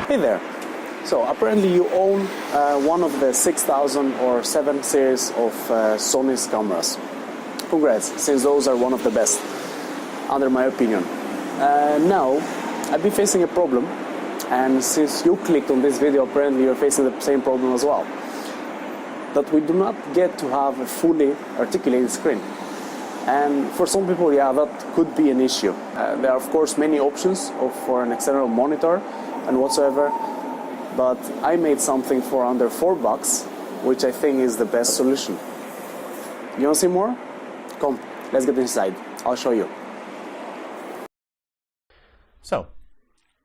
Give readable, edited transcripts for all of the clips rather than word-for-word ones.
Hey there. So apparently you own one of the 6000 or 7 series of Sony's cameras. Congrats, since those are one of the best, under my opinion. Now, I've been facing a problem, and since you clicked on this video, apparently you're facing the same problem as well. That we do not get to have a fully articulated screen. And for some people, yeah, that could be an issue. There are of course many options for an external monitor and whatsoever, but I made something for under $4, which I think is the best solution. You want to see more? Come, let's get inside. I'll show you. So,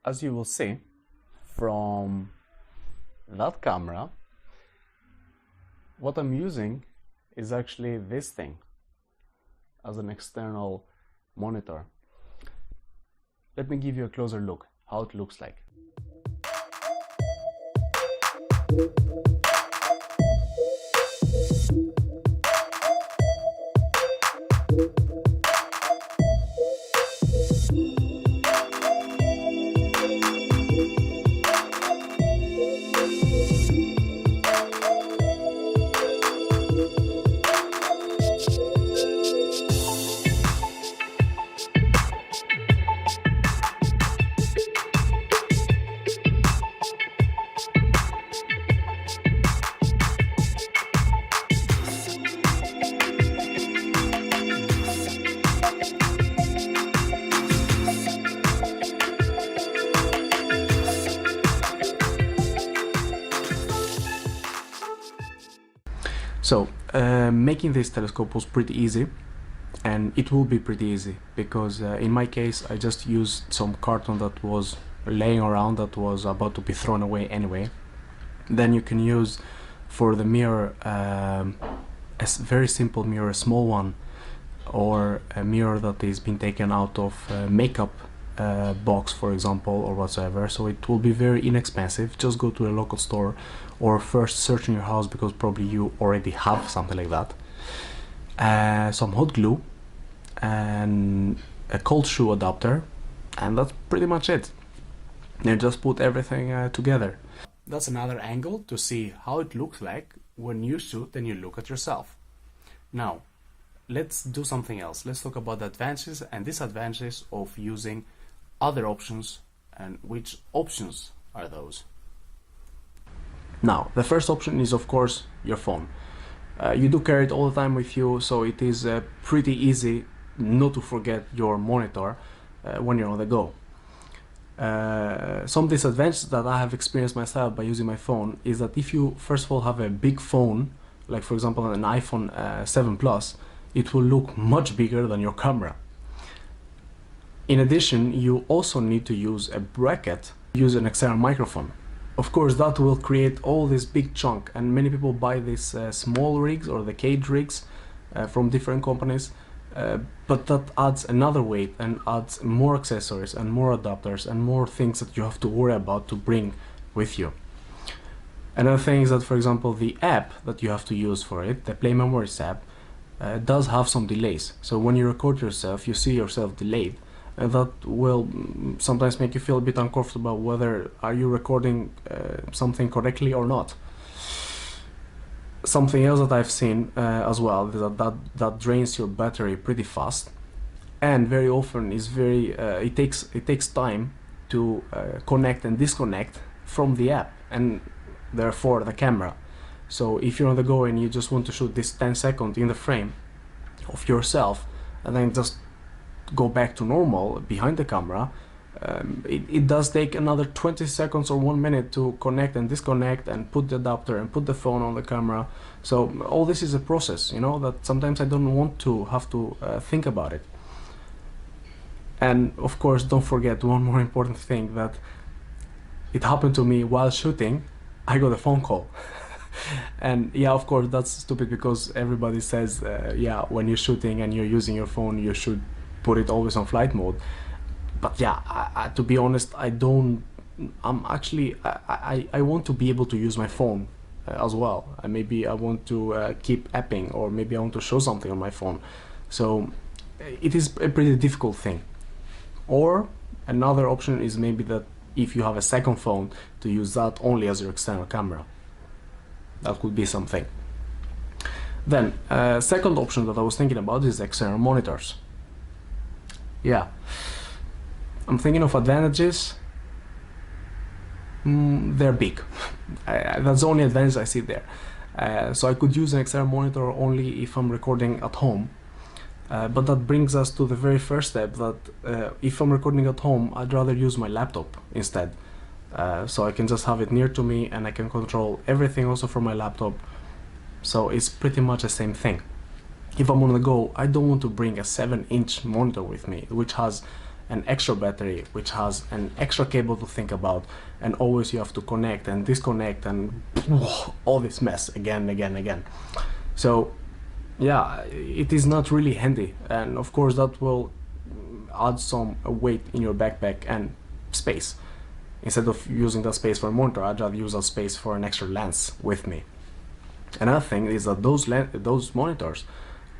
as you will see from that camera, what I'm using is actually this thing as an external monitor. Let me give you a closer look how it looks like. So, making this telescope was pretty easy, and it will be pretty easy because in my case I just used some carton that was laying around that was about to be thrown away anyway. Then you can use for the mirror a very simple mirror, a small one, or a mirror that is being taken out of a makeup box, for example, or whatsoever. So it will be very inexpensive. Just go to a local store or first search in your house, because probably you already have something like that. Some hot glue and a cold shoe adapter, and that's pretty much it. Then just put everything together. That's another angle to see how it looks like when you shoot and you look at yourself. Now, let's do something else. Let's talk about the advantages and disadvantages of using other options, and which options are those. Now, the first option is of course your phone. You do carry it all the time with you, so it is pretty easy not to forget your monitor when you're on the go. Some disadvantages that I have experienced myself by using my phone is that if you first of all have a big phone, like for example an iPhone 7 Plus, it will look much bigger than your camera. In addition, you also need to use a bracket, use an external microphone. Of course, that will create all this big chunk, and many people buy these small rigs or the cage rigs from different companies, but that adds another weight and adds more accessories and more adapters and more things that you have to worry about to bring with you. Another thing is that, for example, the app that you have to use for it, the Play Memories app, does have some delays. So when you record yourself, you see yourself delayed, and that will sometimes make you feel a bit uncomfortable whether are you recording something correctly or not. Something else that I've seen as well is that drains your battery pretty fast, and very often is it takes time to connect and disconnect from the app and therefore the camera. So if you're on the go and you just want to shoot this 10 seconds in the frame of yourself and then just go back to normal behind the camera, it does take another 20 seconds or 1 minute to connect and disconnect and put the adapter and put the phone on the camera. So all this is a process, you know, that sometimes I don't want to have to think about it. And of course, don't forget one more important thing, that it happened to me while shooting. I got a phone call. And yeah, of course that's stupid, because everybody says yeah, when you're shooting and you're using your phone, you should put it always on flight mode. But yeah, to be honest, I want to be able to use my phone as well, and maybe I want to keep apping, or maybe I want to show something on my phone. So it is a pretty difficult thing. Or another option is maybe that if you have a second phone, to use that only as your external camera. That could be something. Then second option that I was thinking about is external monitors. Yeah, I'm thinking of advantages. They're big. That's the only advantage I see there. So I could use an external monitor only if I'm recording at home. But that brings us to the very first step, that if I'm recording at home, I'd rather use my laptop instead. So I can just have it near to me and I can control everything also from my laptop. So it's pretty much the same thing. If I'm on the go, I don't want to bring a 7-inch monitor with me, which has an extra battery, which has an extra cable to think about, and always you have to connect and disconnect and all this mess again. So yeah, it is not really handy, and of course that will add some weight in your backpack and space. Instead of using that space for a monitor, I'd rather use that space for an extra lens with me. Another thing is that those monitors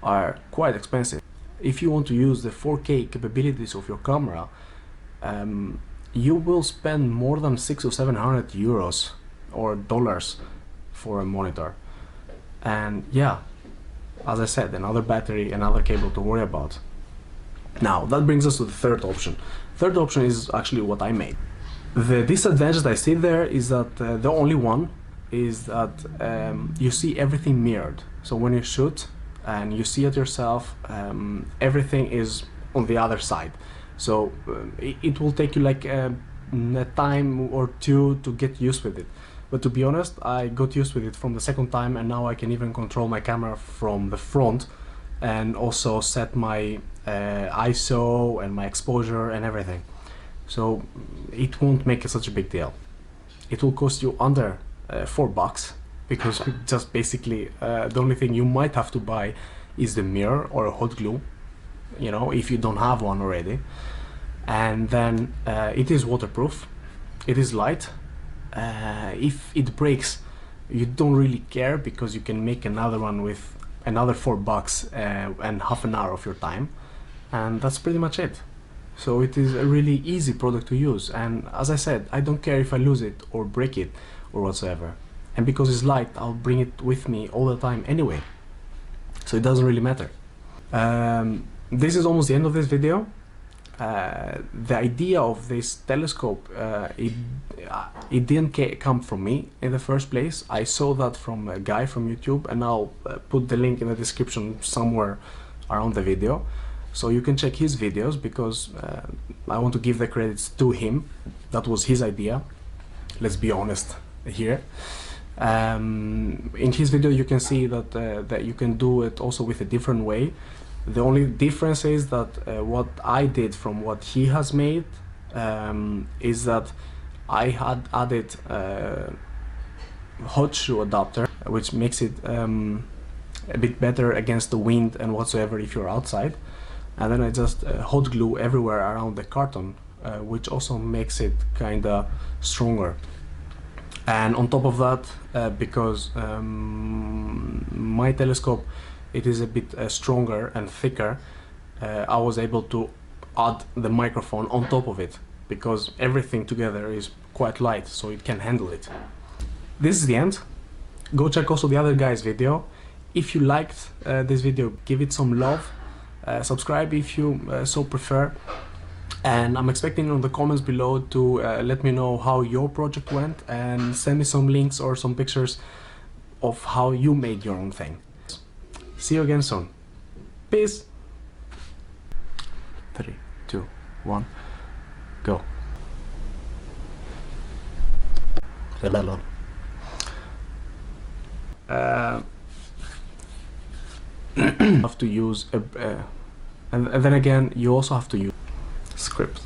are quite expensive. If you want to use the 4K capabilities of your camera, you will spend more than 600 or 700 euros or dollars for a monitor. And yeah, as I said, another battery, another cable to worry about. Now that brings us to the third option. Third option is actually what I made. The disadvantage that I see there is that the only one is that you see everything mirrored. So when you shoot and you see it yourself, everything is on the other side. So it will take you like a time or two to get used with it. But to be honest, I got used with it from the second time, and now I can even control my camera from the front and also set my ISO and my exposure and everything. So it won't make such a big deal. It will cost you under $4, because just basically the only thing you might have to buy is the mirror or a hot glue, you know, if you don't have one already. And then it is waterproof, it is light. If it breaks, you don't really care, because you can make another one with another $4 and half an hour of your time, and that's pretty much it. So it is a really easy product to use, and as I said, I don't care if I lose it or break it or whatsoever. And because it's light, I'll bring it with me all the time anyway, so it doesn't really matter. This is almost the end of this video. The idea of this telescope, it didn't come from me in the first place. I saw that from a guy from YouTube, and I'll put the link in the description somewhere around the video, so you can check his videos, because I want to give the credits to him. That was his idea, let's be honest here. In his video you can see that that you can do it also with a different way. The only difference is that what I did from what he has made is that I had added hot shoe adapter, which makes it a bit better against the wind and whatsoever if you're outside. And then I just hot glue everywhere around the carton, which also makes it kinda stronger. And on top of that, because my telescope, it is a bit stronger and thicker, I was able to add the microphone on top of it, because everything together is quite light, so it can handle it. This is the end. Go check also the other guy's video. If you liked this video, give it some love. Subscribe if you so prefer. And I'm expecting on the comments below to let me know how your project went, and send me some links or some pictures of how you made your own thing. See you again soon. Peace. 3, 2, 1, go. Have to use and then again you also have to use script.